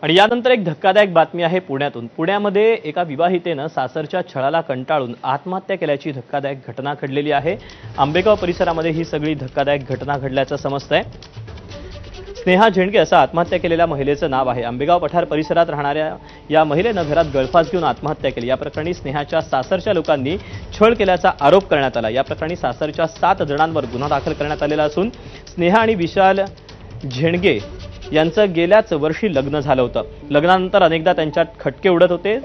आणि यानंतर एक धक्कादायक बातमी आहे पुण्यातून। पुण्यामध्ये एका विवाहितेनं सासरच्या छळाला कंटाळून आत्महत्या केल्याची धक्कादायक घटना घडलेली आहे। आंबेगाव परिसरामध्ये ही सगळी धक्कादायक घटना घडल्याचं समजतंय। स्नेहा झेंडगे असं आत्महत्या केलेल्या महिलेचं नाव आहे। आंबेगाव पठार परिसरात राहणाऱ्या या महिलेनं घरात गळफास घेऊन आत्महत्या केली। या प्रकरणी स्नेहाच्या सासरच्या लोकांनी छळ केल्याचा आरोप करण्यात आला। या प्रकरणी सासरच्या 7 जणांवर गुन्हा दाखल करण्यात आलेला असून स्नेहा आणि विशाल झेंडगे यांचं गेल्याच वर्षी लग्न झालं होतं। लग्नानंतर अनेकदा त्यांच्यात खटके उडत होते।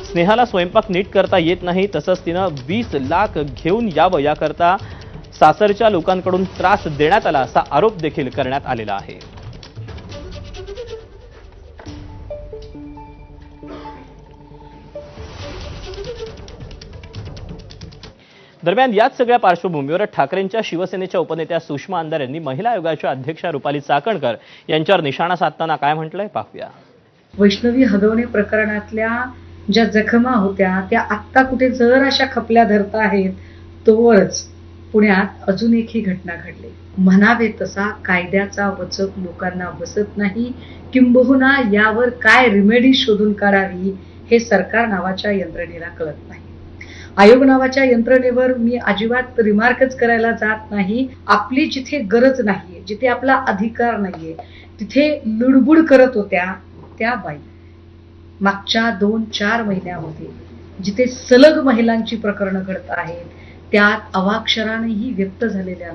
स्नेहाला स्वयंपाक नीट करता येत नाही, तसंच तिनं 20 लाख घेऊन यावं याकरता सासरच्या लोकांकडून त्रास देण्यात आला असा आरोप देखील करण्यात आलेला आहे। दरम्यान याच सगळ्या पार्श्वभूमीवर ठाकरेंच्या शिवसेनेच्या उपनेत्या सुषमा अंधारे यांनी महिला आयोगाच्या अध्यक्षा रुपाली चाकणकर यांच्यावर निशाणा साधताना काय म्हटलंय पाहूया। वैष्णवी हदवणे प्रकरणातल्या ज्या जखमा होत्या त्या आत्ता कुठे जर अशा खपल्या धरत आहेत, तोवरच पुण्यात अजून एक ही घटना घडली। म्हणावे तसा कायद्याचा वचक लोकांना बसत नाही, किंबहुना यावर काय रिमेडी शोधून काढावी हे सरकार नावाच्या यंत्रणेला कळत नाही। आयोग नावाच्या यंत्रणेवर मी अजिबात रिमार्कच करायला जात नाही। आपली जिथे गरज नाहीये, जिथे आपला अधिकार नाहीये, तिथे लुडबुड करत होत्या त्या बाई मागच्या 2-4 महिन्यामध्ये जिथे सलग महिलांची प्रकरणं घडत आहेत, त्यात अवाक्षरानेही व्यक्त झालेल्या